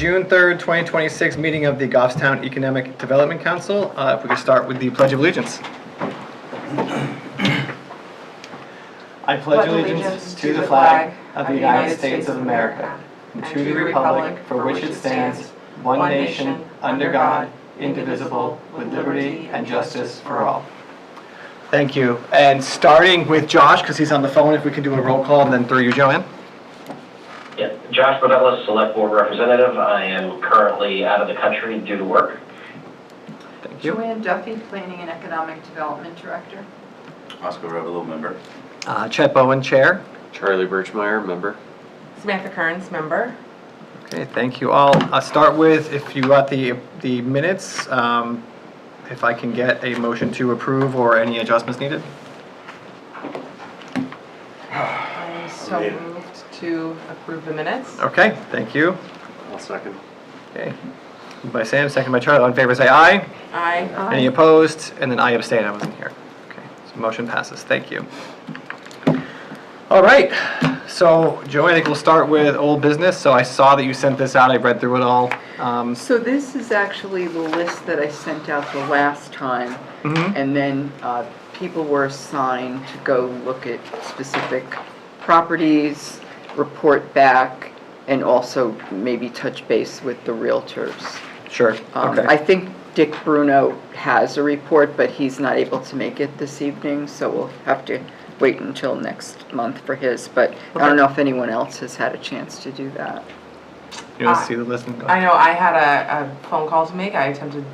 June 3rd, 2026 meeting of the Goffstown Economic Development Council. If we could start with the Pledge of Allegiance. I pledge allegiance to the flag of the United States of America and to the republic for which it stands, one nation, under God, indivisible, with liberty and justice for all. Thank you. And starting with Josh, because he's on the phone, if we can do a roll call, and then through you, Joanne. Yeah, Josh Bodellis, Select Board Representative. I am currently out of the country due to work. Thank you. Joanne Duffy, Planning and Economic Development Director. Oscar Revelo, member. Chet Bowen, Chair. Charlie Birchmeyer, member. Samantha Kearns, member. Okay, thank you all. I'll start with, if you got the minutes, if I can get a motion to approve or any adjustments needed. I'm so moved to approve the minutes. Okay, thank you. I'll second. Okay, moved by Sam, second by Charlie. All in favor, say aye. Aye. Any opposed? And then I abstain, I wasn't here. Okay, so motion passes. Thank you. All right, so Joanne, I think we'll start with old business. So I saw that you sent this out. I read through it all. So this is actually the list that I sent out the last time. And then people were assigned to go look at specific properties, report back, and also maybe touch base with the realtors. Sure, okay. I think Dick Bruno has a report, but he's not able to make it this evening, so we'll have to wait until next month for his. But I don't know if anyone else has had a chance to do that. You want to see the list? And go? I know I had a phone call to make. I attempted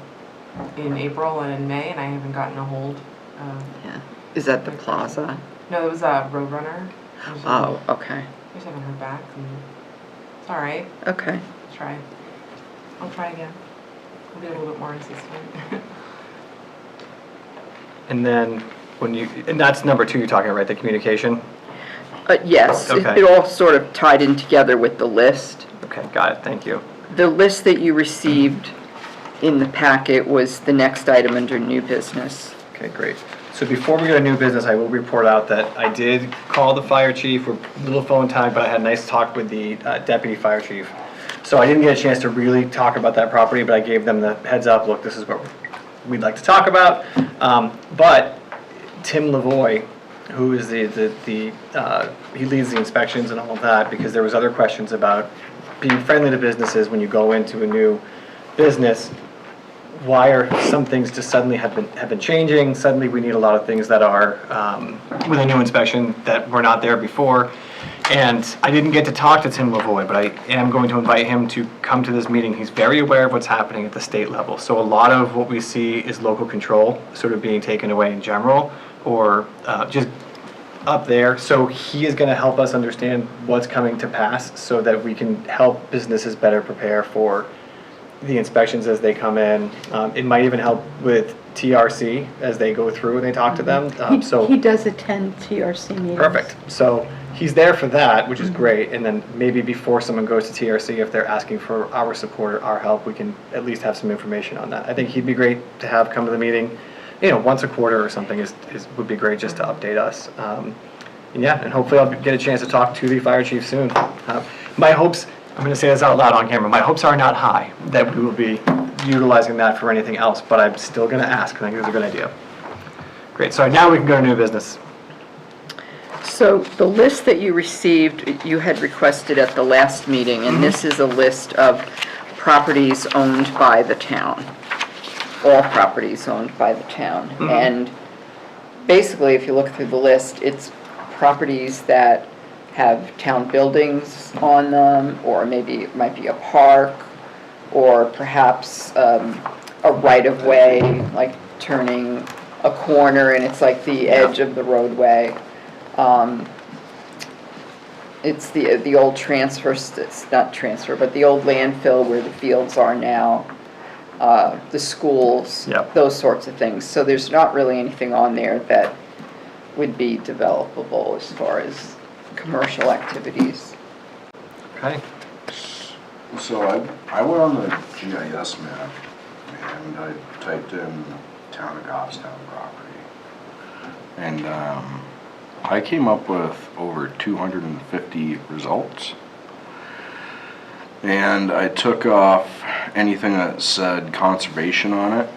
in April and in May, and I haven't gotten a hold. Yeah. Is that the plaza? No, it was a Roadrunner. Oh, okay. I just haven't heard back. And it's all right. Okay. I'll try again. I'll be a little bit more insistent. And then and that's number 2 you're talking about, right? The communication? Yes, Okay. it all sort of tied in together with the list. Okay, got it. Thank you. The list that you received in the packet was the next item under new business. Okay, great. So before we go to new business, I will report out that I did call the fire chief. We're a little phone tag, but I had a nice talk with the deputy fire chief. So I didn't get a chance to really talk about that property, but I gave them the heads up, look, this is what we'd like to talk about. But Tim Lavoie, who is he leads the inspections and all of that, because there was other questions about being friendly to businesses when you go into a new business. Why are some things just suddenly have been changing? Suddenly we need a lot of things that are with a new inspection that were not there before. And I didn't get to talk to Tim Lavoie, but I am going to invite him to come to this meeting. He's very aware of what's happening at the state level. So a lot of what we see is local control sort of being taken away in general, or just up there. So he is going to help us understand what's coming to pass so that we can help businesses better prepare for the inspections as they come in. It might even help with TRC as they go through and they talk to them. He does attend TRC meetings. Perfect. So he's there for that, which is great. And then maybe before someone goes to TRC, if they're asking for our support or our help, we can at least have some information on that. I think he'd be great to have come to the meeting, once a quarter or something would be great just to update us. And hopefully I'll get a chance to talk to the fire chief soon. My hopes, I'm going to say this out loud on camera, my hopes are not high that we will be utilizing that for anything else, but I'm still going to ask. I think it's a good idea. Great. So now we can go to new business. So the list that you received, you had requested at the last meeting, and this is a list of properties owned by the town. All properties owned by the town. And basically, if you look through the list, it's properties that have town buildings on them, or maybe it might be a park, or perhaps a right-of-way, like turning a corner and it's like the edge of the roadway. It's the old not transfer, but the old landfill where the fields are now, the schools, those sorts of things. So there's not really anything on there that would be developable as far as commercial activities. Okay. So I went on the GIS map and I typed in town of Goffstown property. And I came up with over 250 results. And I took off anything that said conservation on it.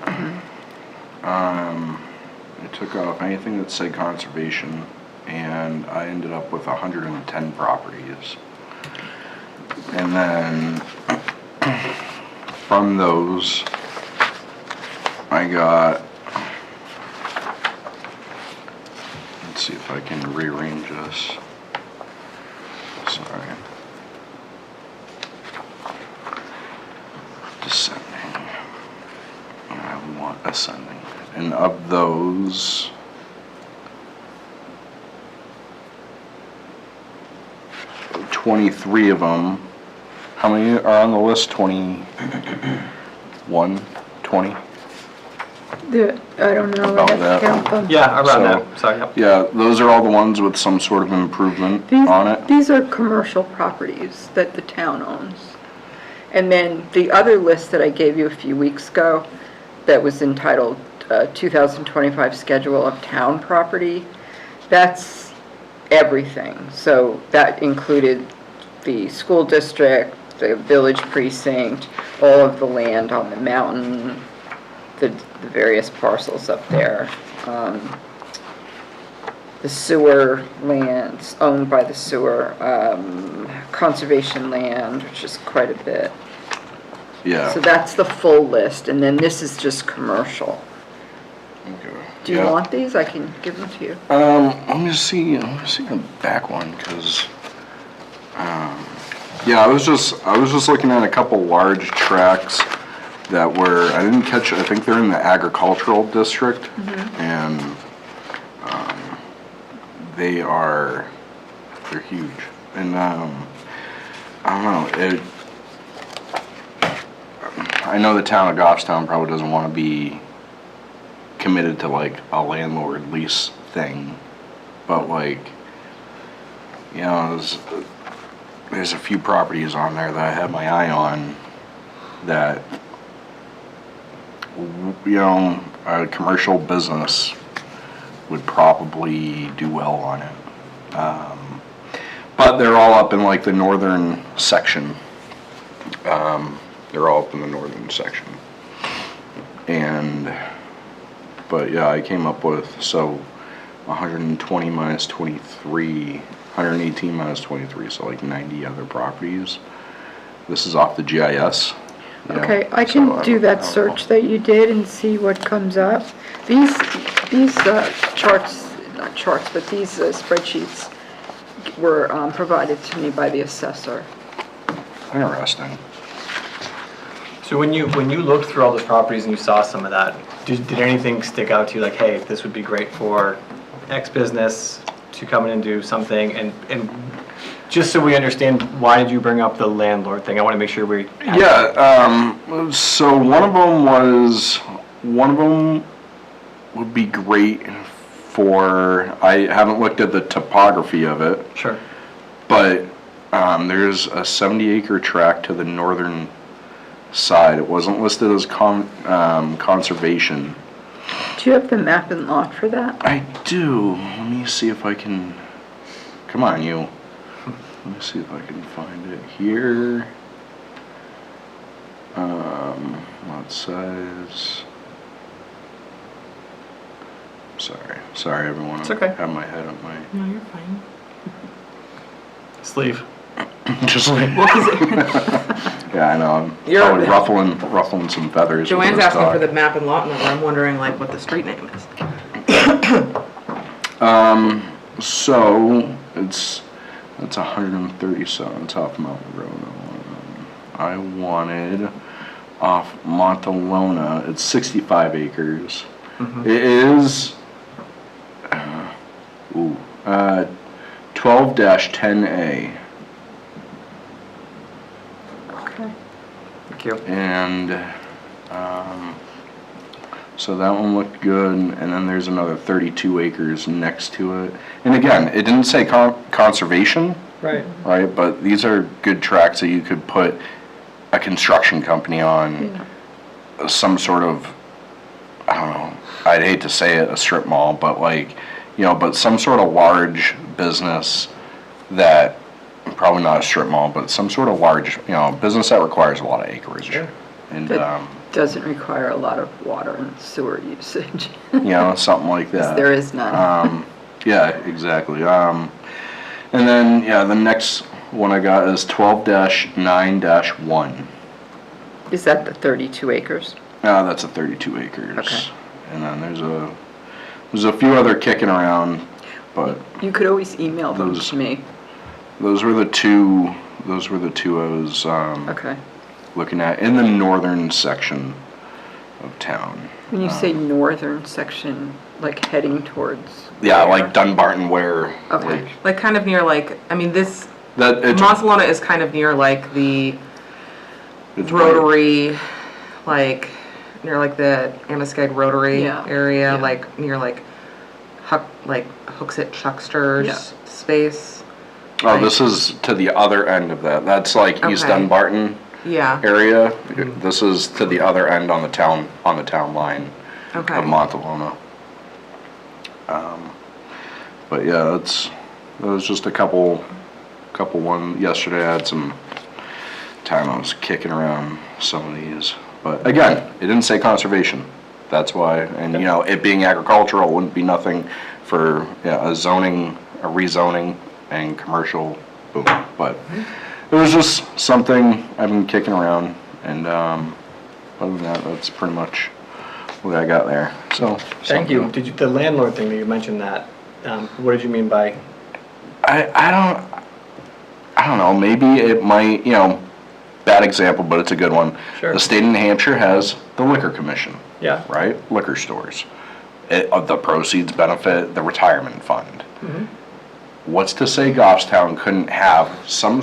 I took off anything that said conservation, and I ended up with 110 properties. And then from those, I got, let's see if I can rearrange this. Sorry. Descending. I want ascending. And of those, $23 of them, how many are on the list? 21, 20? I don't know, About I have that. to count them. Yeah, around So- that, so, yep. Yeah, those are all the ones with some sort of improvement on it. These are commercial properties that the town owns. And then the other list that I gave you a few weeks ago, that was entitled 2025 Schedule of Town Property, that's everything. So that included the school district, the village precinct, all of the land on the mountain, the various parcels up there. The sewer lands owned by the sewer, conservation land, which is quite a bit. Yeah. So that's the full list, and then this is just commercial. Okay. Do you Yeah. want these? I can give them to you. Let me see the back one, cause, yeah, I was just looking at a couple large tracts that were, I didn't catch, I think they're in the agricultural district, and, they're huge, and, I don't know, I know the town of Goffstown probably doesn't wanna be committed to like a landlord lease thing, but like, you know, there's a few properties on there that I have my eye on that, you know, a commercial business would probably do well on it. But they're all up in like the northern section. They're all up in the northern section. But yeah, I came up with, so 120 minus 23, 118 minus 23, so like 90 other properties. This is off the GIS. you know, Okay, I so can do that don't know. search that you did and see what comes up. These charts, not charts, but these spreadsheets were provided to me by the assessor. Interesting. So when you looked through all those properties and you saw some of that, did anything stick out to you like, hey, this would be great for X business to come in and do something? And just so we understand, why did you bring up the landlord thing? I want to make sure we. Yeah, so one of them would be great for, I haven't looked at the topography of it, Sure. but there's a 70-acre tract to the northern side. It wasn't listed as conservation. Do you have the map and lot for that? I do. Let me see if I can, come on, you. Let me see if I can find it here. Lot size. Sorry everyone. It's okay. I have my head up my, No, you're fine. Sleeve. just like, yeah, I know, I'm You're- probably ruffling some feathers. with Joanne's this asking talk. for the map and lot number. I'm wondering like what the street name is. So it's 137 Top Mountain Road. I wanted off Montalona. It's 65 acres. It is 12-10A, Okay. Thank you. and so that one looked good. And then there's another 32 acres next to it. And again, it didn't say conservation. Right. Right, but these are good tracks that you could put a construction company on, some sort of, I don't know, I'd hate to say it, a strip mall, but like, you know, but some sort of large business that probably not a strip mall, but some sort of large, business that requires a lot of acreage. Sure. And, That doesn't require a lot of water and sewer usage. something like that. There is none. Yeah, exactly. And then, the next one I got is 12-9-1. Is that the 32 acres? That's a 32 acres. Okay. And then there's a few other kicking around, but You could always email them Those- to me. those were the two I was, Okay. looking at in the northern section of town. When you say northern section, like heading towards? Yeah, where? like Dunbarton where, Okay. Like kind of near this, that, it's, Montalona is kind of near like the it's Rotary, like near like the Amoskeag Rotary Yeah, area, yeah. like near like Hooksett Chuckster's Yeah. space. Oh, this is to the other end of that. That's like East Okay. Dunbarton Yeah. area. This is to the other end on the town line Okay. of Montalona. But yeah, there was just a couple one, yesterday I had some time I was kicking around some of these. But again, it didn't say conservation. That's why, and it being agricultural wouldn't be nothing for a rezoning and commercial, boom. But it was just something I've been kicking around, and other than that, that's pretty much what I got there. So Thank you. something- The landlord thing that you mentioned that, what did you mean by? I don't know, maybe it might, bad example, but it's a good one. Sure. The state of New Hampshire has the liquor commission, Yeah. right? Liquor stores. The proceeds benefit the retirement fund. Mm-hmm. What's to say Goffstown couldn't have some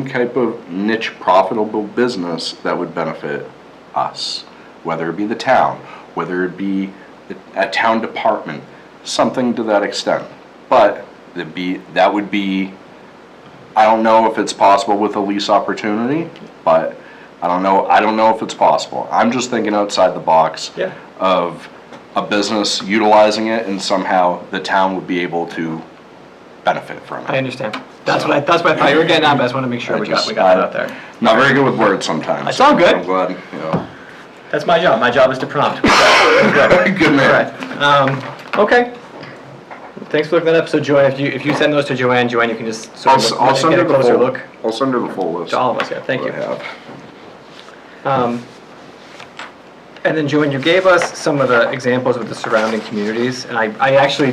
type of niche profitable business that would benefit us? Whether it be the town, whether it be a town department, something to that extent. But that would be, I don't know if it's possible with a lease opportunity, but I don't know if it's possible. I'm just thinking outside the box Yeah. of a business utilizing it, and somehow the town would be able to benefit from I it. understand. That's what I thought you were getting at, but I just want to make sure we got that out there. Not very good with words sometimes. It's all good. I'm glad, That's my job. My job is to prompt. Good man. Okay. Thanks for looking that up. So Joanne, if you send those to Joanne, you can just sort of I'll send get her a the closer full, look I'll send her the full list. to all of us. Yeah, thank that you. I have. And then Joanne, you gave us some of the examples with the surrounding communities, and I actually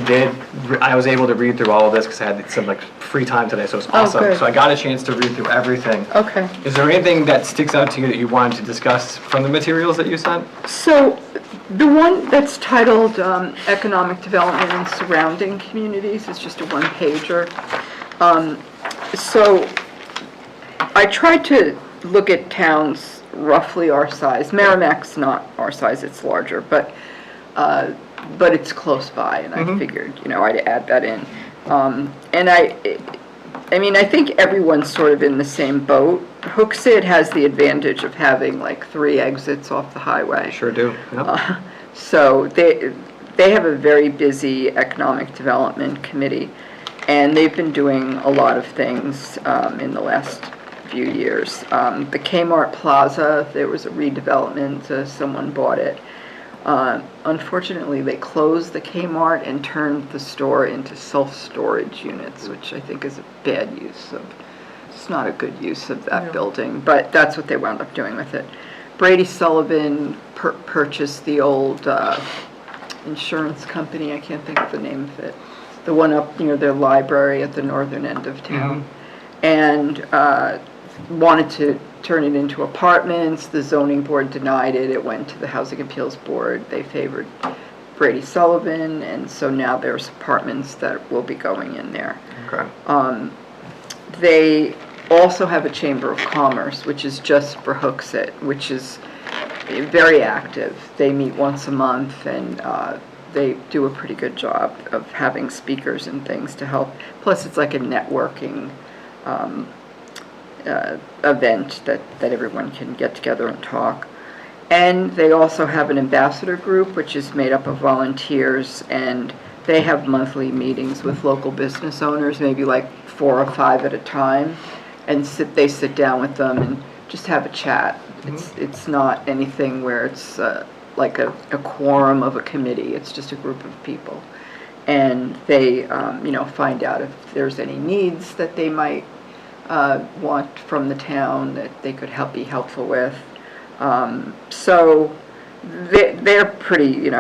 I was able to read through all of this because I had some free time today, so it's awesome. good. So I got a chance to read through everything. Okay. Is there anything that sticks out to you that you wanted to discuss from the materials that you sent? So the one that's titled Economic Development in Surrounding Communities is just a one-pager. So I tried to look at towns roughly our size. Merrimack's not our size, it's larger, but it's close by, and I figured, I'd add that in. And I think everyone's sort of in the same boat. Hooksett has the advantage of having 3 exits off the highway. Sure do. Yep. So they have a very busy economic development committee, and they've been doing a lot of things in the last few years. The Kmart Plaza, there was a redevelopment, someone bought it. Unfortunately, they closed the Kmart and turned the store into self-storage units, which I think is a bad use of, it's not a good use of that building, but that's what they wound up doing with it. Brady Sullivan purchased the old insurance company, I can't think of the name of it, the one up near their library at the northern end of town, and wanted to turn it into apartments. The zoning board denied it. It went to the Housing Appeals Board. They favored Brady Sullivan, and so now there's apartments that will be going in there. Okay. They also have a Chamber of Commerce, which is just for Hooksett, which is very active. They meet once a month, and they do a pretty good job of having speakers and things to help. Plus, it's like a networking event that everyone can get together and talk. And they also have an ambassador group, which is made up of volunteers, and they have monthly meetings with local business owners, maybe like 4 or 5 at a time, and they sit down with them and just have a chat. It's not anything where it's like a quorum of a committee, it's just a group of people. And they, find out if there's any needs that they might want from the town that they could be helpful with. So they're pretty,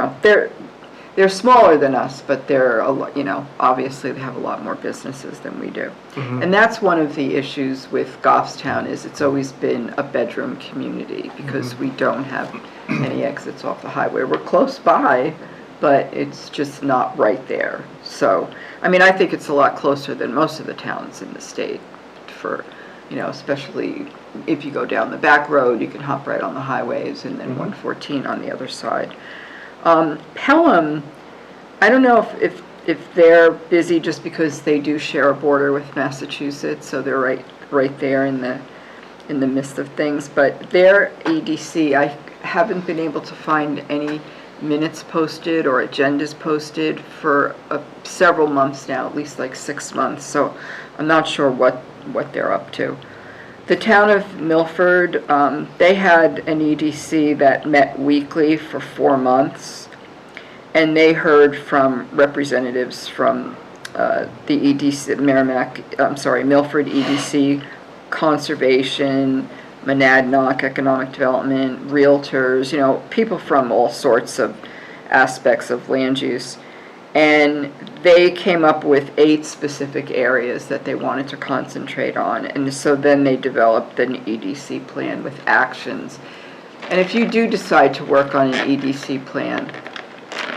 they're smaller than us, but they're a lot, obviously they have a lot more businesses than we do. And that's one of the issues with Goffstown is it's always been a bedroom community because we don't have any exits off the highway. We're close by, but it's just not right there. So, I think it's a lot closer than most of the towns in the state for, especially if you go down the back road, you can hop right on the highways and then 114 on the other side. Pelham, I don't know if they're busy just because they do share a border with Massachusetts, so they're right there in the midst of things. But their EDC, I haven't been able to find any minutes posted or agendas posted for several months now, at least like 6 months. So I'm not sure what they're up to. The town of Milford, they had an EDC that met weekly for 4 months, and they heard from representatives from the EDC, Milford EDC, Conservation, Monadnock, Economic Development, Realtors, people from all sorts of aspects of land use. And they came up with 8 specific areas that they wanted to concentrate on. And so then they developed an EDC plan with actions. And if you do decide to work on an EDC plan,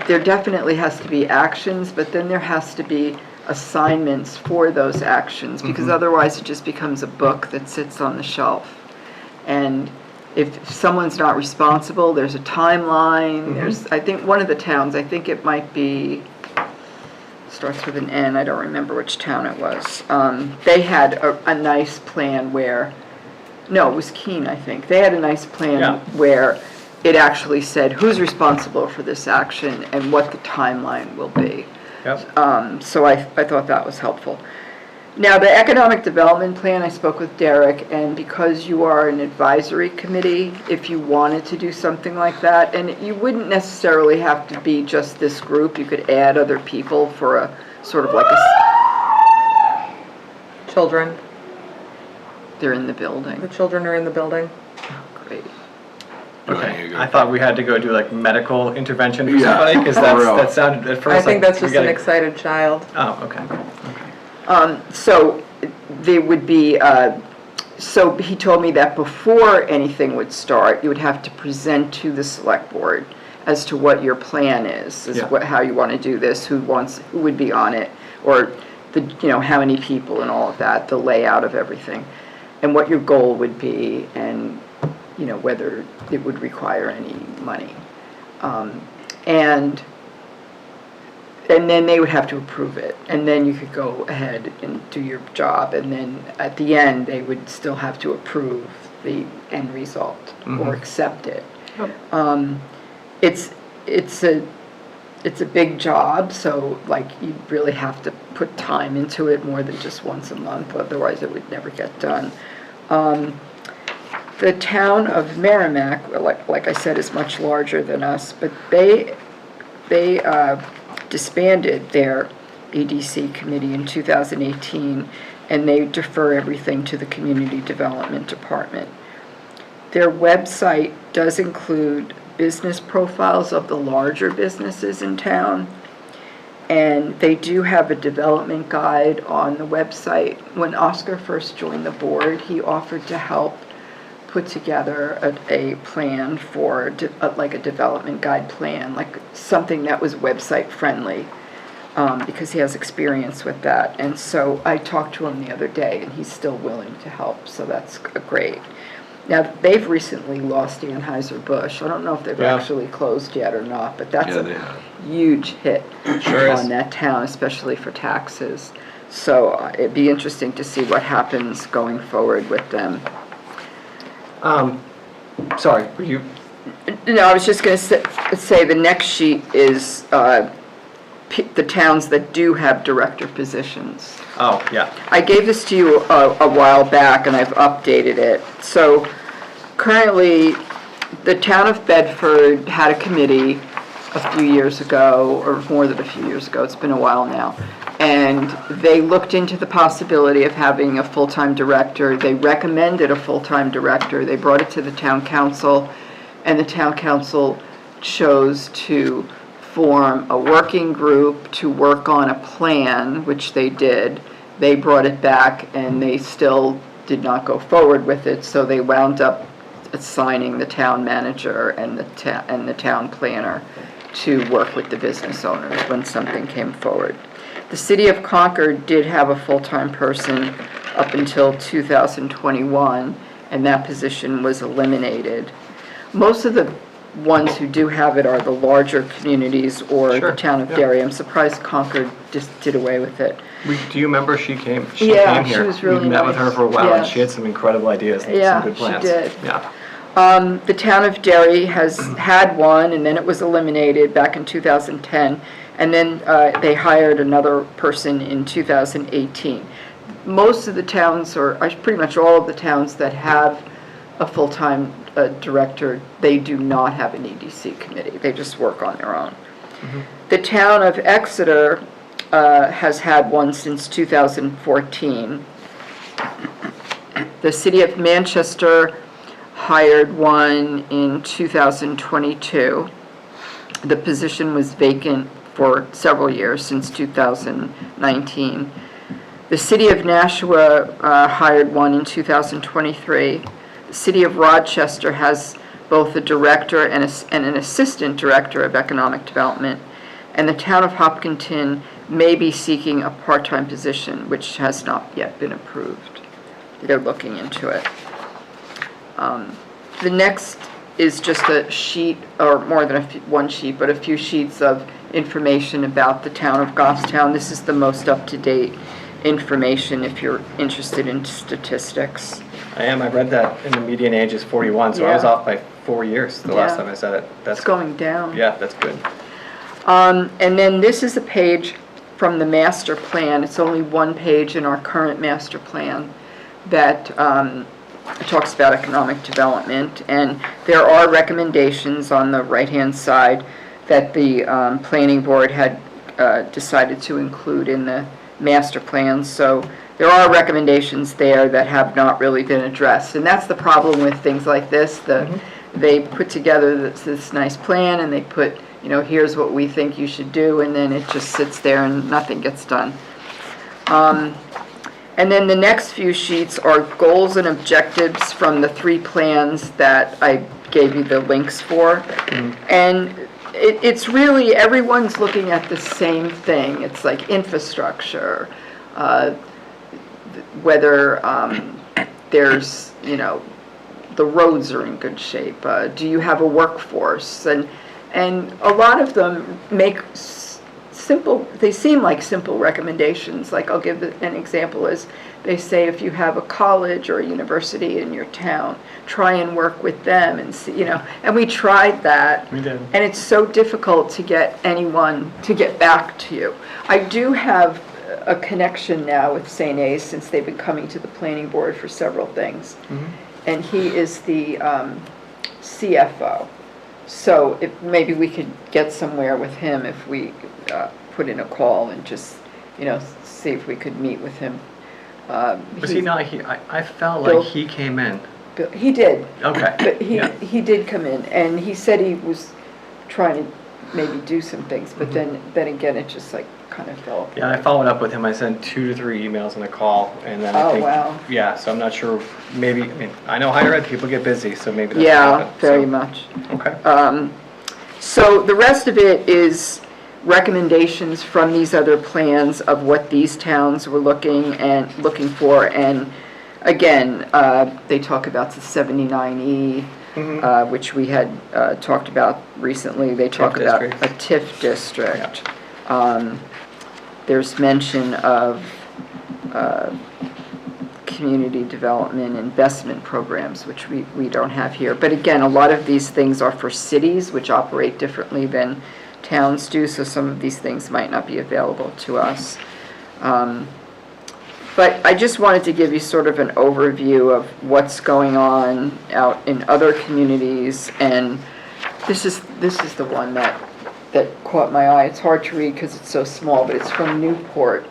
there definitely has to be actions, but then there has to be assignments for those actions, because otherwise it just becomes a book that sits on the shelf. And if someone's not responsible, there's a timeline. There's, I think one of the towns, I think it might be, starts with an N, I don't remember which town it was. They had a nice plan where, no, it was Keene, I think. They had a nice plan where it actually said who's responsible for this action and what the timeline will be. Yep. So I thought that was helpful. Now, the economic development plan, I spoke with Derek, and because you are an advisory committee, if you wanted to do something like that, and you wouldn't necessarily have to be just this group, you could add other people for a sort of like a... Children. They're in the building. The children are in the building. Great. There you Okay, go. I thought we had to go do like medical intervention for Yeah, somebody, because for real. that sounded at first I think like that's we just an gotta- excited child. Oh, okay. So there would be, so he told me that before anything would start, you would have to present to the select board as to what your plan is Yeah. how you want to do this, who would be on it, or how many people and all of that, the layout of everything, and what your goal would be, and whether it would require any money. And then they would have to approve it, and then you could go ahead and do your job, and then at the end, they would still have to approve the end result or accept it. It's a big job, so like you really have to put time into it more than just once a month, otherwise it would never get done. The town of Merrimack, like I said, is much larger than us, but they disbanded their EDC committee in 2018, and they defer everything to the Community Development Department. Their website does include business profiles of the larger businesses in town, and they do have a development guide on the website. When Oscar first joined the board, he offered to help put together a plan for like a development guide plan, like something that was website friendly, because he has experience with that. And so I talked to him the other day, and he's still willing to help, so that's great. Now, they've recently lost Anheuser-Busch. I don't know if they've actually closed yet or not, but that's Yeah, they a have. huge hit Sure is. on that town, especially for taxes. So it'd be interesting to see what happens going forward with them. Sorry, were you, No, I was just going to say the next sheet is the towns that do have director positions. Oh, yeah. I gave this to you a while back, and I've updated it. So currently, the town of Bedford had a committee a few years ago, or more than a few years ago, it's been a while now, and they looked into the possibility of having a full-time director. They recommended a full-time director. They brought it to the town council, and the town council chose to form a working group to work on a plan, which they did. They brought it back, and they still did not go forward with it, so they wound up assigning the town manager and the town planner to work with the business owners when something came forward. The city of Concord did have a full-time person up until 2021, and that position was eliminated. Most of the ones who do have it are the larger communities or Sure, the town of yeah. Derry. I'm surprised Concord just did away with it. Do you remember she came? Yeah, came she here. was really We met with her nice. for a while, and Yes. she had some incredible ideas and Yeah, some good she plans. did. Yeah. The town of Derry has had one, and then it was eliminated back in 2010, and then they hired another person in 2018. Most of the towns, or pretty much all of the towns that have a full-time director, they do not have an EDC committee. They just work on their own. The town of Exeter has had one since 2014. The city of Manchester hired one in 2022. The position was vacant for several years, since 2019. The city of Nashua hired one in 2023. The city of Rochester has both a director and an assistant director of economic development. And the town of Hopkinton may be seeking a part-time position, which has not yet been approved. They're looking into it. The next is just a sheet, or more than one sheet, but a few sheets of information about the town of Goffstown. This is the most up-to-date information if you're interested in statistics. I am. I read that in the median age is 41, so I was Yeah. off by 4 years the last Yeah. time I said it. That's It's going down. Yeah, that's good. And then this is a page from the master plan. It's only one page in our current master plan that talks about economic development. And there are recommendations on the right-hand side that the planning board had decided to include in the master plan. So there are recommendations there that have not really been addressed. And that's the problem with things like this. They put together this nice plan, and they put, here's what we think you should do, and then it just sits there and nothing gets done. And then the next few sheets are goals and objectives from the 3 plans that I gave you the links for. And it's really, everyone's looking at the same thing. It's like infrastructure, whether there's, the roads are in good shape. Do you have a workforce? And a lot of them make simple, they seem like simple recommendations. Like, I'll give an example is, they say if you have a college or a university in your town, try and work with them and see, and we tried that. We did. And it's so difficult to get anyone to get back to you. I do have a connection now with St. A's, since they've been coming to the planning board for several things. And he is the CFO. So maybe we could get somewhere with him if we put in a call and just, see if we could meet with him. Was he not here? I felt Bill- like he came in. He did, Okay. but Yeah. he did come in, and he said he was trying to maybe do some things, but then again, it just kind of fell apart. Yeah, I followed up with him. I sent 2 to 3 emails and a call, and then I Oh, think, wow. yeah. So I'm not sure. Maybe I know higher ed people get busy, so maybe that's what Yeah, happened. very So, much. Okay. So the rest of it is recommendations from these other plans of what these towns were looking for, and again, they talk about the 79E, which we had talked about recently. They talk about a districts. TIF district. There's mention of community development investment programs, which we don't have here. But again, a lot of these things are for cities, which operate differently than towns do, so some of these things might not be available to us. But I just wanted to give you sort of an overview of what's going on out in other communities, and this is the one that caught my eye. It's hard to read because it's so small, but it's from Newport.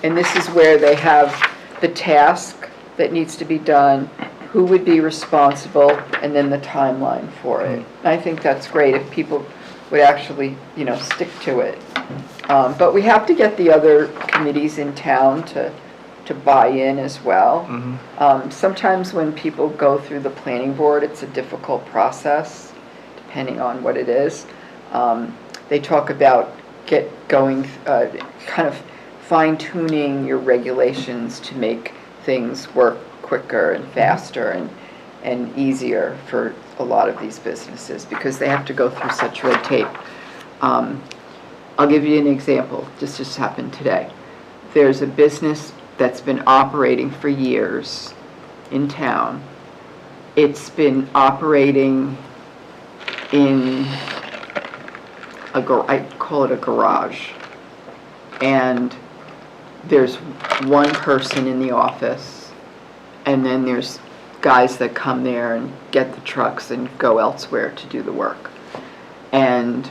And this is where they have the task that needs to be done, who would be responsible, and then the timeline for it. And I think that's great if people would actually, stick to it. But we have to get the other committees in town to buy in as well. Sometimes when people go through the planning board, it's a difficult process, depending on what it is. They talk about kind of fine-tuning your regulations to make things work quicker and faster and easier for a lot of these businesses because they have to go through such red tape. I'll give you an example. This just happened today. There's a business that's been operating for years in town. It's been operating in I call it a garage. And there's one person in the office, and then there's guys that come there and get the trucks and go elsewhere to do the work. And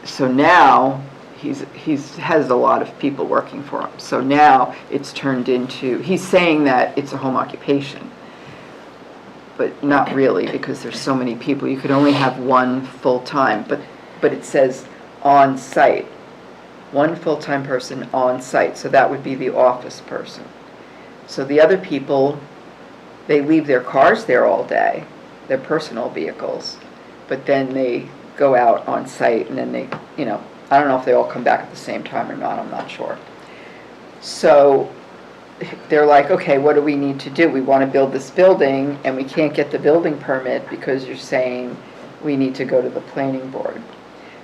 so now he has a lot of people working for him. So now it's turned into, he's saying that it's a home occupation, but not really because there's so many people. You could only have one full-time, but it says on site. One full-time person on site, so that would be the office person. So the other people, they leave their cars there all day, their personal vehicles, but then they go out on site and then they, I don't know if they all come back at the same time or not, I'm not sure. So they're like, okay, what do we need to do? We want to build this building and we can't get the building permit because you're saying we need to go to the planning board.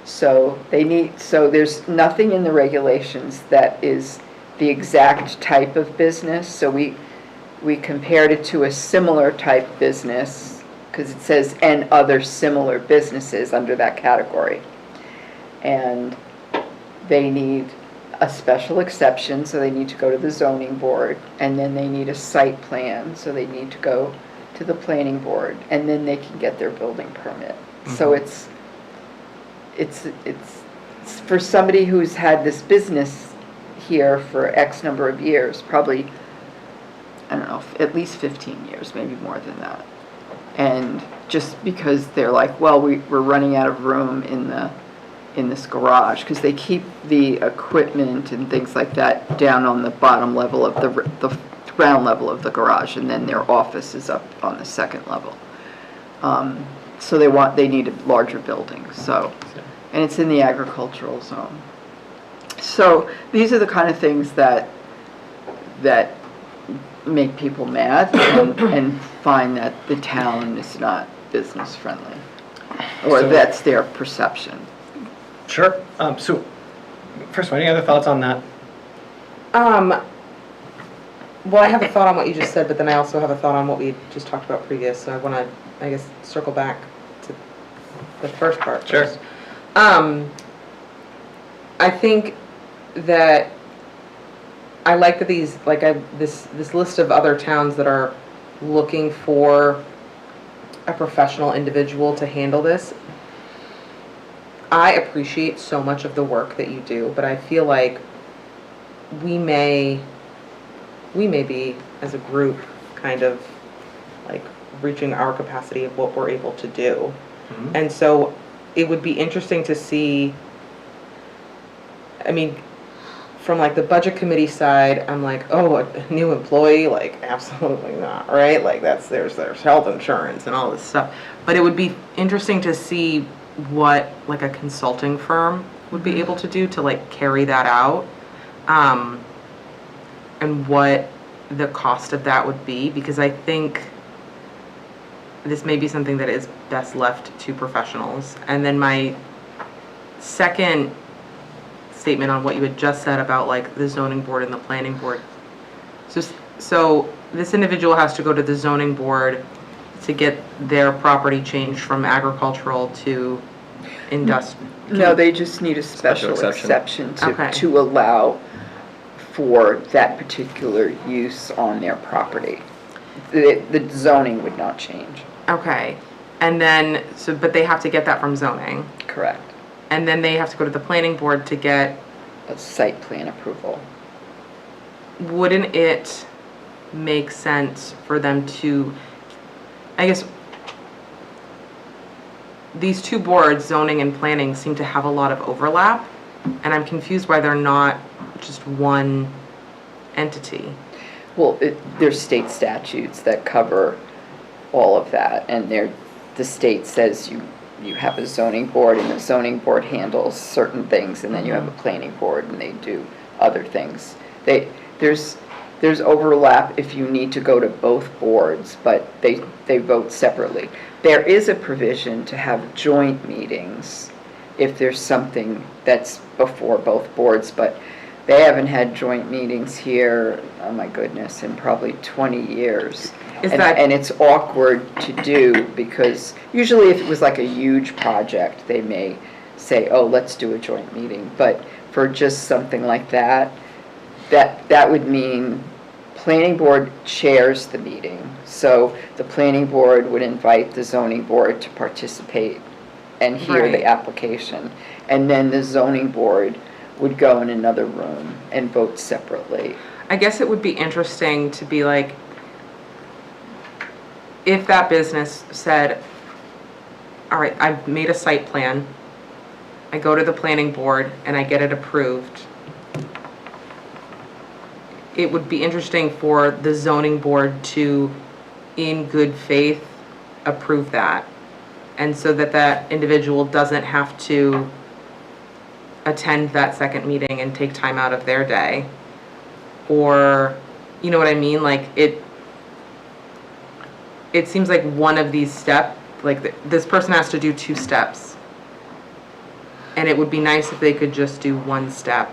So there's nothing in the regulations that is the exact type of business. So we compared it to a similar type business because it says and other similar businesses under that category. And they need a special exception, so they need to go to the zoning board, and then they need a site plan, so they need to go to the planning board, and then they can get their building permit. So it's for somebody who's had this business here for X number of years, probably, I don't know, at least 15 years, maybe more than that. And just because they're like, well, we're running out of room in this garage, because they keep the equipment and things like that down on the bottom level of the ground level of the garage, and then their office is up on the second level. So they need a larger building. So, and it's in the agricultural zone. So these are the kind of things that make people mad and find that the town is not business friendly, or that's their perception. Sure. So, first of all, any other thoughts on that? Well, I have a thought on what you just said, but then I also have a thought on what we just talked about previous, so I want to, I guess, circle back to the first part. Sure. First. I think that I like that this list of other towns that are looking for a professional individual to handle this. I appreciate so much of the work that you do, but I feel like we may be, as a group, kind of like reaching our capacity of what we're able to do. Mm-hmm. And so it would be interesting to see, I mean, from like the budget committee side, I'm like, oh, a new employee, like absolutely not, right? Like there's health insurance and all this stuff. But it would be interesting to see what like a consulting firm would be able to do to like carry that out, and what the cost of that would be, because I think this may be something that is best left to professionals. And then my second statement on what you had just said about like the zoning board and the planning board. So this individual has to go to the zoning board to get their property changed from agricultural to industrial. No, they just need a Special special exception. exception Okay. to allow for that particular use on their property. The zoning would not change. Okay, and then, but they have to get that from zoning, Correct. and then they have to go to the planning board to get, A site plan approval. wouldn't it make sense for them to, I guess, these two boards, zoning and planning, seem to have a lot of overlap, and I'm confused why they're not just one entity. Well, there's state statutes that cover all of that, and the state says you have a zoning board, and the zoning board handles certain things, and then you have a planning board, and they do other things. There's overlap if you need to go to both boards, but they vote separately. There is a provision to have joint meetings if there's something that's before both boards, but they haven't had joint meetings here, oh my goodness, in probably 20 years. And it's awkward to do because usually if it was like a huge project, they may say, oh, let's do a joint meeting. But for just something like that would mean planning board chairs the meeting. So the planning board would invite the zoning board to participate and hear Right. the application. And then the zoning board would go in another room and vote separately. I guess it would be interesting to be like, if that business said, all right, I've made a site plan, I go to the planning board and I get it approved, it would be interesting for the zoning board to, in good faith, approve that. And so that that individual doesn't have to attend that second meeting and take time out of their day. Or, you know what I mean? Like, it seems like one of these this person has to do 2 steps. And it would be nice if they could just do 1 step.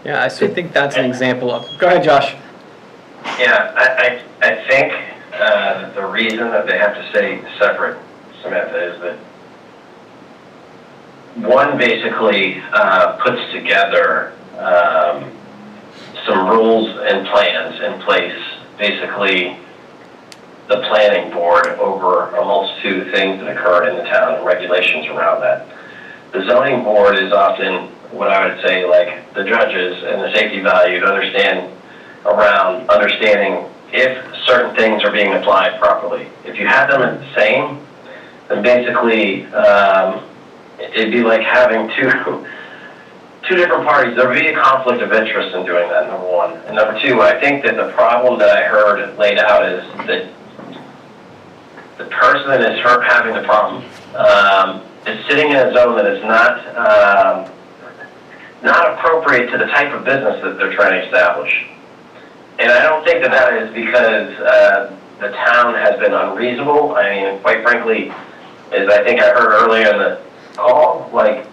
Yeah, I think that's an example of, go ahead, Josh. Yeah, I think the reason that they have to stay separate, Samantha, is that one basically puts together some rules and plans in place, basically the planning board over a multitude of things that occur in the town and regulations around that. The zoning board is often what I would say like the judges and the safety value to understanding if certain things are being applied properly. If you have them the same, then basically it'd be like having two different parties. There would be a conflict of interest in doing that, number one. And number two, I think that the problem that I heard laid out is that the person that is having the problem is sitting in a zone that is not appropriate to the type of business that they're trying to establish. And I don't think that is because the town has been unreasonable. I mean, quite frankly, as I think I heard earlier in the call, like,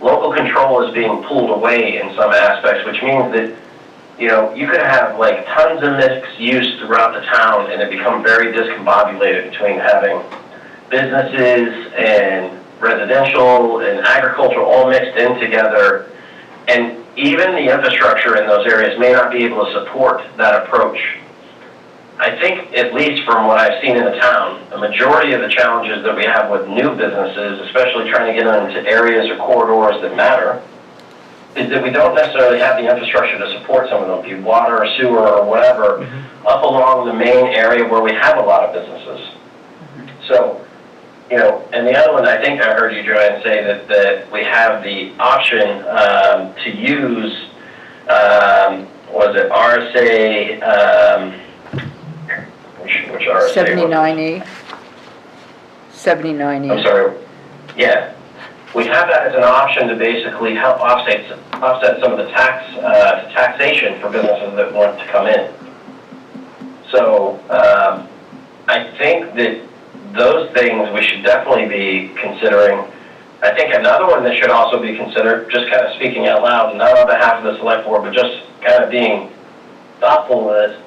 local control is being pulled away in some aspects, which means that, you know, you could have like tons of mixed use throughout the town and it become very discombobulated between having businesses and residential and agriculture all mixed in together. And even the infrastructure in those areas may not be able to support that approach. I think, at least from what I've seen in the town, the majority of the challenges that we have with new businesses, especially trying to get into areas or corridors that matter, is that we don't necessarily have the infrastructure to support some of them, be water or sewer or whatever, up along the main area where we have a lot of businesses. So, you know, and the other one, I think I heard you, Joanne, say that we have the option to use, was it RSA, which RSA? 79E. 79E. I'm sorry. Yeah. We have that as an option to basically help offset some of the taxation for businesses that want to come in. So I think that those things we should definitely be considering. I think another one that should also be considered, just kind of speaking out loud, not on behalf of the select board, but just kind of being thoughtful with it,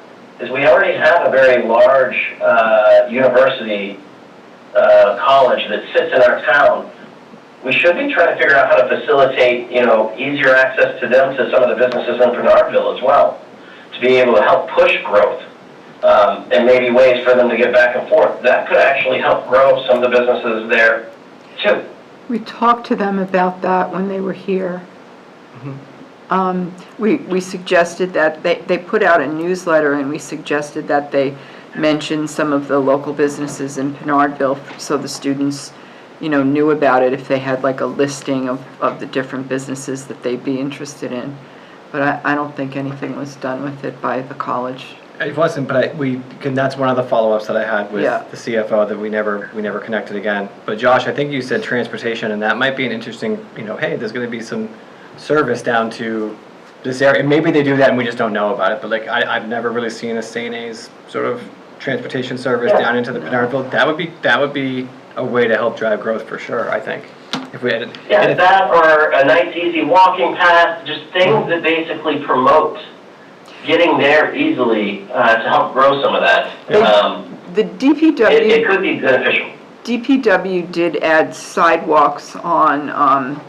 is we already have a very large university college that sits in our town we should be trying to figure out how to facilitate, easier access to them, to some of the businesses in Bernardville as well, to be able to help push growth, and maybe ways for them to get back and forth. That could actually help grow some of the businesses there too. We talked to them about that when they were here. We suggested that, they put out a newsletter, and we suggested that they mention some of the local businesses in Pinardville, so the students, knew about it, if they had like a listing of the different businesses that they'd be interested in. But I don't think anything was done with it by the college. It wasn't, but that's one of the follow-ups that I had with Yeah. the CFO that we never connected again. But Josh, I think you said transportation, and that might be an interesting, hey, there's gonna be some service down to this area. And maybe they do that and we just don't know about it, but I've never really seen a St. A's sort of transportation service down into the Pinardville. That would be a way to help drive growth for sure, I think. If we had Yeah, that or a nice easy walking path, just things that basically promote getting there easily to help grow some of that. The It could be beneficial. DPW did add sidewalks on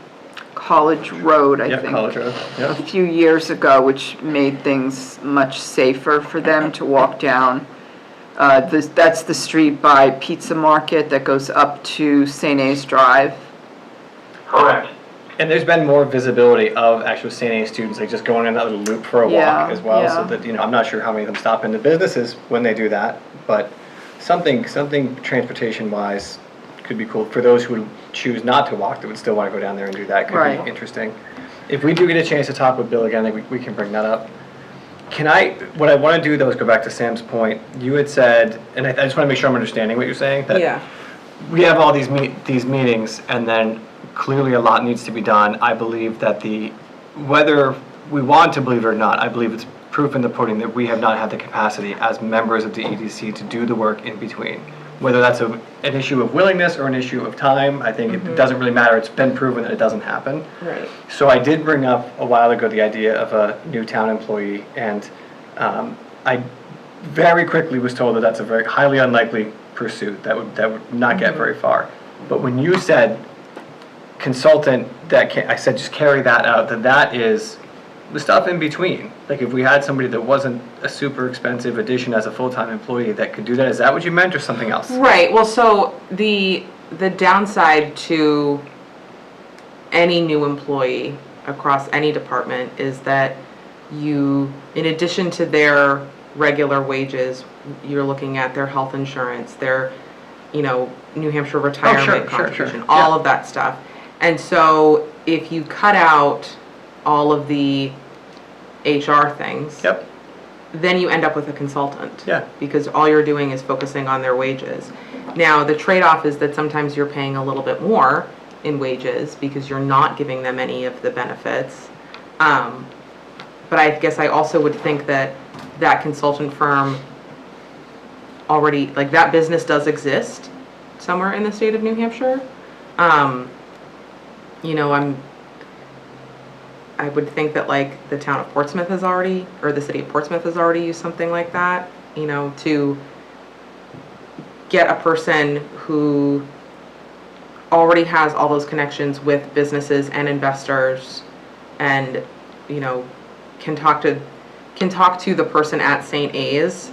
College Road, I think. College Road, yeah. A few years ago, which made things much safer for them to walk down. That's the street by Pizza Market that goes up to St. A's Drive. Correct. And there's been more visibility of actual St. A students, like just going in that little loop for a Yeah, walk as well, so yeah. that, I'm not sure how many of them stop into businesses when they do that, but something transportation-wise could be cool for those who would choose not to walk, that would still want to go down there and do that, could Right. be interesting. If we do get a chance to talk with Bill again, I think we can bring that up. What I want to do though is go back to Sam's point. You had said, and I just want to make sure I'm understanding what you're saying, that Yeah. we have all these meetings, and then clearly a lot needs to be done. I believe that whether we want to believe it or not, I believe it's proof in the pudding that we have not had the capacity as members of the EDC to do the work in between. Whether that's an issue of willingness or an issue of time, I think it doesn't really matter. It's been proven that it doesn't happen. Right. So I did bring up a while ago the idea of a new town employee, and I very quickly was told that that's a very highly unlikely pursuit. That would not get very far. But when you said consultant, I said just carry that out. That is the stuff in between. Like if we had somebody that wasn't a super expensive addition as a full-time employee that could do that, is that what you meant or something else? Right, well, so the downside to any new employee across any department is that you, in addition to their regular wages, you're looking at their health insurance, their, New Hampshire retirement contribution, all of that stuff. And so if you cut out all of the HR things, Yep. then you end up with a consultant. Yeah. Because all you're doing is focusing on their wages. Now, the trade-off is that sometimes you're paying a little bit more in wages because you're not giving them any of the benefits. But I guess I also would think that that consultant firm already, like that business does exist somewhere in the state of New Hampshire. I would think that like the town of Portsmouth has already, or the city of Portsmouth has already used something like that, to get a person who already has all those connections with businesses and investors and, can talk to the person at St. A's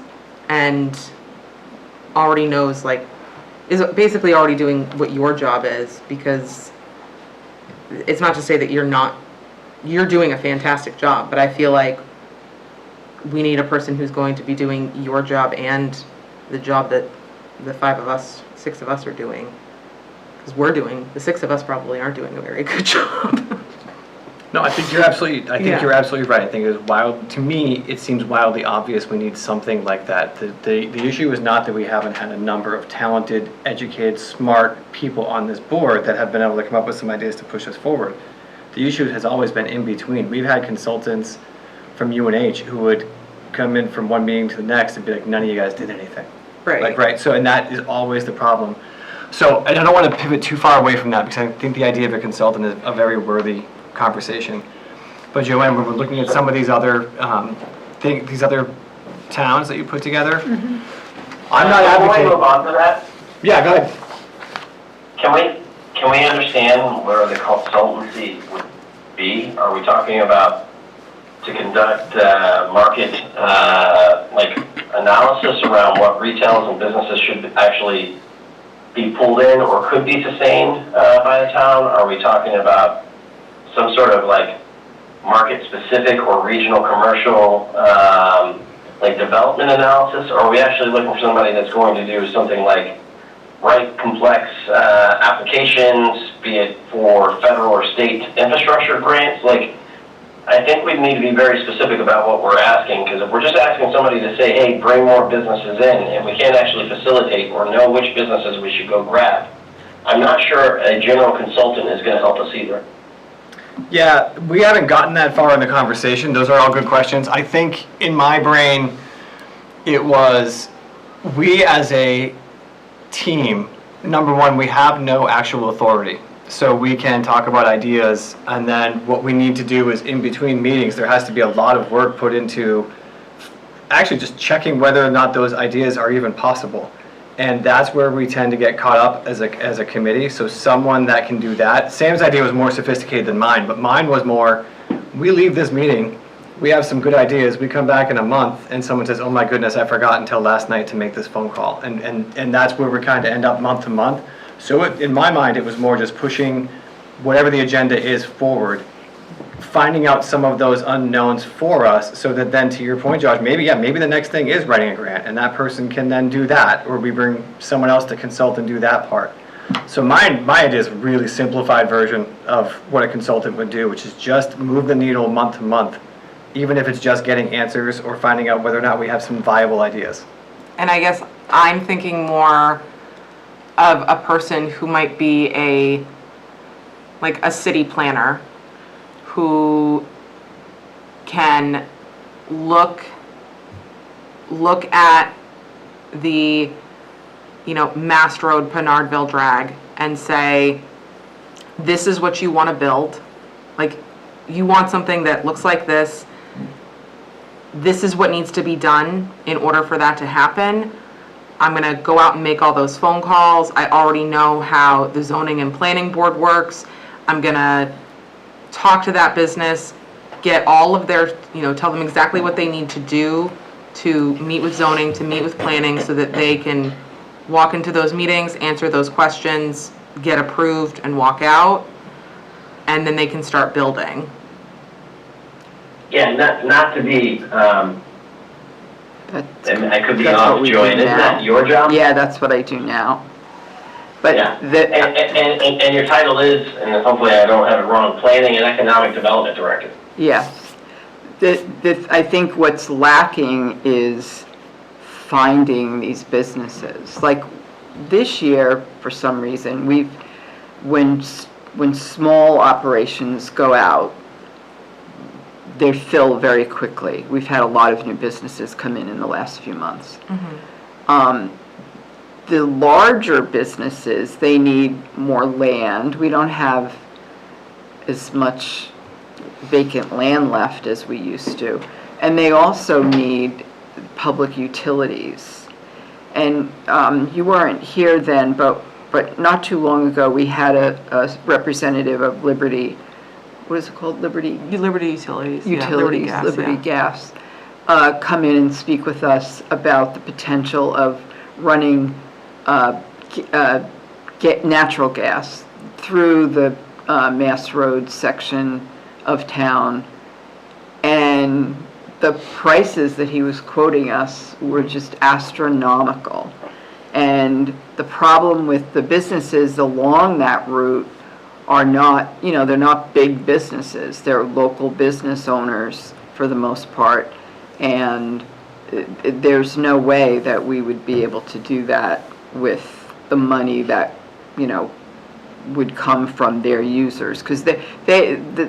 and already knows, like, is basically already doing what your job is, because it's not to say that you're doing a fantastic job, but I feel like we need a person who's going to be doing your job and the job that the 6 of us are doing. Because the 6 of us probably aren't doing a very good job. No, I think you're absolutely right. I think it is wild, to me, it seems wildly obvious we need something like that. The issue is not that we haven't had a number of talented, educated, smart people on this board that have been able to come up with some ideas to push us forward. The issue has always been in between. We've had consultants from UNH who would come in from one meeting to the next and be like, none of you guys did anything. Right. Right, so, and that is always the problem. So, and I don't want to pivot too far away from that, because I think the idea of a consultant is a very worthy conversation. But Joanne, when we're looking at some of these other these other towns that you put together, I'm not Can we advocating. move on to that? Yeah, go ahead. Can can we understand where the consultancy would be? Are we talking about to conduct market like analysis around what retailers and businesses should actually be pulled in or could be sustained by the town? Are we talking about some sort of like market-specific or regional commercial like development analysis? Or are we actually looking for somebody that's going to do something like write complex applications, be it for federal or state infrastructure grants? Like, I think we need to be very specific about what we're asking, because if we're just asking somebody to say, hey, bring more businesses in, and we can't actually facilitate or know which businesses we should go grab, I'm not sure a general consultant is going to help us either. Yeah, we haven't gotten that far in the conversation. Those are all good questions. I think in my brain, it was we as a team, number one, we have no actual authority. So we can talk about ideas, and then what we need to do is in between meetings, there has to be a lot of work put into actually just checking whether or not those ideas are even possible. And that's where we tend to get caught up as a committee. So someone that can do that. Sam's idea was more sophisticated than mine, but mine was more, we leave this meeting, we have some good ideas, we come back in a month, and someone says, oh my goodness, I forgot until last night to make this phone call. And that's where we kind of end up month to month. So in my mind, it was more just pushing whatever the agenda is forward, finding out some of those unknowns for us, so that then, to your point, Josh, maybe the next thing is writing a grant, and that person can then do that, or we bring someone else to consult and do that part. So my idea is a really simplified version of what a consultant would do, which is just move the needle month to month, even if it's just getting answers or finding out whether or not we have some viable ideas. And I guess I'm thinking more of a person who might be a city planner who can look at the, Mast Road, Penardville drag and say, this is what you want to build. Like, you want something that looks like this. This is what needs to be done in order for that to happen. I'm going to go out and make all those phone calls. I already know how the zoning and planning board works. I'm going to talk to that business, get all of their, tell them exactly what they need to do to meet with zoning, to meet with planning, so that they can walk into those meetings, answer those questions, get approved, and walk out, and then they can start building. Yeah, not to be, and I could be That's what off, we Joy, do isn't now. that your job? Yeah, that's what I do now. But Yeah, the, and your title is, and hopefully I don't have it wrong, Planning and Economic Development Director. yeah, I think what's lacking is finding these businesses. Like this year, for some reason, when small operations go out, they fill very quickly. We've had a lot of new businesses come in the last few months. The larger businesses, they need more land. We don't have as much vacant land left as we used to. And they also need public utilities. And you weren't here then, but not too long ago, we had a representative of Liberty, what is it called, Liberty? Liberty Utilities. Utilities, Liberty Gas, come in and speak with us about the potential of running natural gas through the Mass Road section of town. And the prices that he was quoting us were just astronomical. And the problem with the businesses along that route are not, they're not big businesses. They're local business owners for the most part. And there's no way that we would be able to do that with the money that, would come from their users. Because the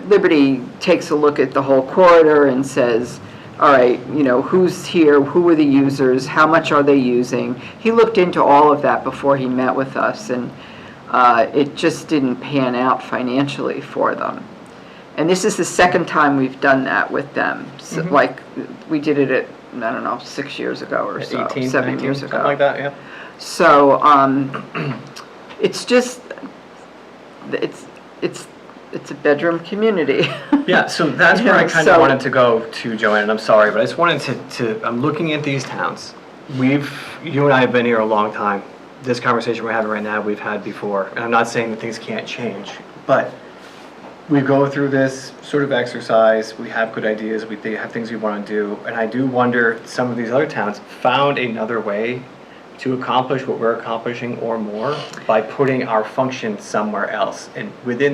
Liberty takes a look at the whole corridor and says, all right, who's here, who are the users, how much are they using? He looked into all of that before he met with us, and it just didn't pan out financially for them. And this is the second time we've done that with them. So, like, we did it at, 6 years ago or so, 18, 7 19, years ago. something like that, yeah. So it's just, it's a bedroom community. Yeah, so that's where I Yeah, kind of so- wanted to go to, Joanne, and I'm sorry, but I just wanted I'm looking at these towns. You and I have been here a long time. This conversation we're having right now, we've had before. And I'm not saying that things can't change, but we go through this sort of exercise, we have good ideas, have things we want to do, and I do wonder, some of these other towns found another way to accomplish what we're accomplishing or more by putting our function somewhere else. And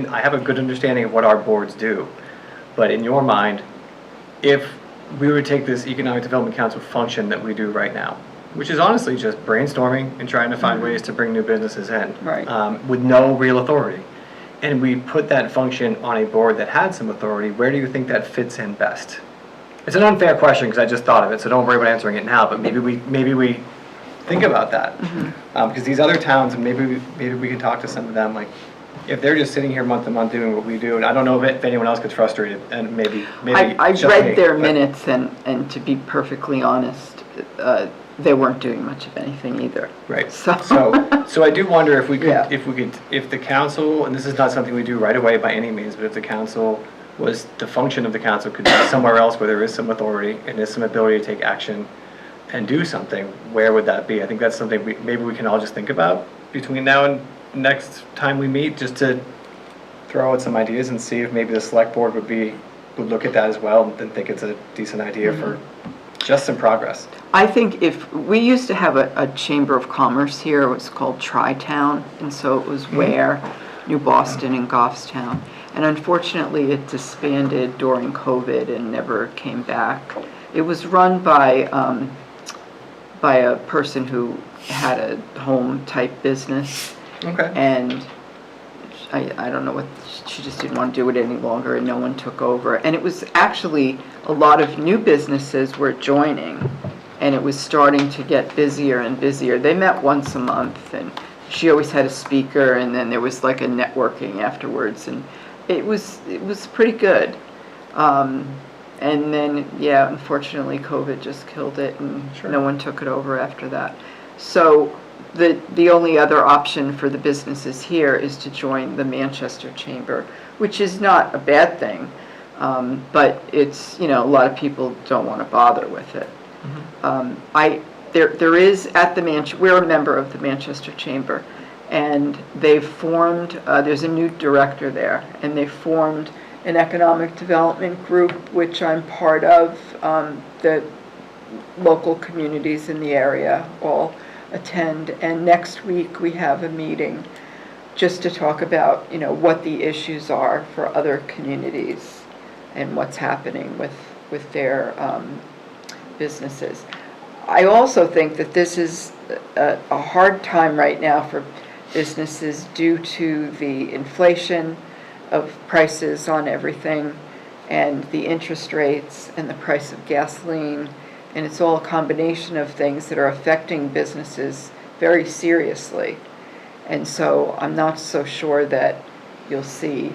I have a good understanding of what our boards do, but in your mind, if we were to take this Economic Development Council function that we do right now, which is honestly just brainstorming and trying to find ways to bring new businesses in. Right. With no real authority. And we put that function on a board that had some authority, where do you think that fits in best? It's an unfair question because I just thought of it, so don't worry about answering it now, but maybe we think about that. Because these other towns, and maybe we can talk to some of them, like, if they're just sitting here month to month doing what we do, and I don't know if anyone else gets frustrated, and maybe I just me, read their but- minutes, and to be perfectly honest, they weren't doing much of anything either. Right. So- So I do wonder if we Yeah. could, if the council, and this is not something we do right away by any means, but if the council the function of the council could be somewhere else where there is some authority and there's some ability to take action and do something, where would that be? I think that's something maybe we can all just think about between now and next time we meet, just to throw out some ideas and see if maybe the select board would look at that as well and think it's a decent idea for just some progress. I think we used to have a Chamber of Commerce here, it was called Tri-Town, and so it was Ware, New Boston, and Goffstown. And unfortunately, it disbanded during COVID and never came back. It was run by a person who had a home-type business, Okay. and I don't know what, she just didn't want to do it any longer, and no one took over. And it was actually, a lot of new businesses were joining, and it was starting to get busier and busier. They met once a month, and she always had a speaker, and then there was like a networking afterwards, and it was pretty good. And then, yeah, unfortunately, COVID just killed it, and Sure. no one took it over after that. So the only other option for the businesses here is to join the Manchester Chamber, which is not a bad thing, but it's, a lot of people don't want to bother with it. There is at we're a member of the Manchester Chamber, and they've formed, there's a new director there, and they formed an economic development group, which I'm part of. The local communities in the area all attend, and next week we have a meeting just to talk about, what the issues are for other communities and what's happening with their businesses. I also think that this is a hard time right now for businesses due to the inflation of prices on everything and the interest rates and the price of gasoline, and it's all a combination of things that are affecting businesses very seriously. And so I'm not so sure that you'll see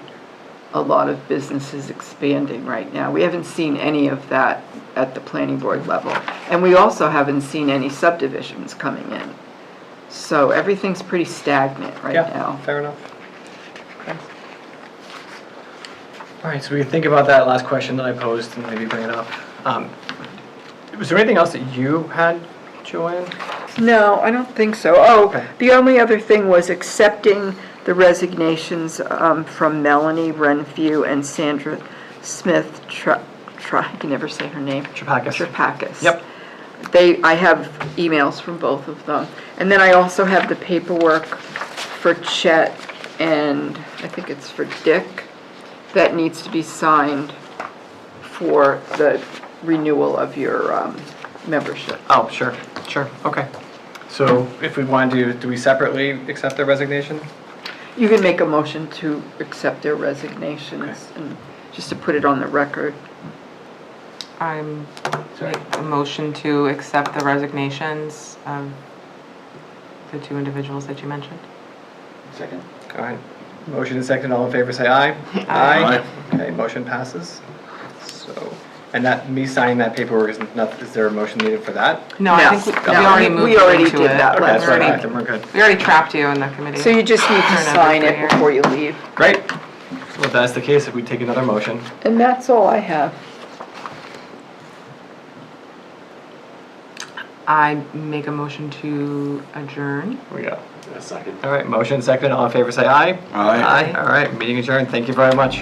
a lot of businesses expanding right now. We haven't seen any of that at the planning board level. And we also haven't seen any subdivisions coming in. So everything's pretty stagnant right Yeah, now. fair enough. Okay. All right, so we can think about that last question that I posed and maybe bring it up. Was there anything else that you had, Joanne? No, I don't think so. Oh, Okay. the only other thing was accepting the resignations from Melanie Renfrew and Sandra Smith, I can never say her name. Trapakis. Yep. I have emails from both of them. And then I also have the paperwork for Chet and I think it's for Dick that needs to be signed for the renewal of your membership. Oh, sure, okay. So if we want to do we separately accept their resignation? You can make a motion to accept their resignations and just to put it on the record. I'm Sorry. make a motion to accept the resignations of the two individuals that you mentioned. Second. All right, motion and second, all in favor say aye. Aye. Okay, motion passes. So And that, me signing that paperwork is not, is there a motion needed for that? No, I think we No, already moved we already into did it. that Okay, that's last right, already- all right, then we're good. We already trapped you in the committee. So you just need to Turn over sign for it you. before you leave. Great. Well, if that's the case, if we take another motion. And that's all I have. I make a motion to adjourn. Here we go. A second. All right, motion second, all in favor say aye. Aye. Aye, all right, meeting adjourned, thank you very much.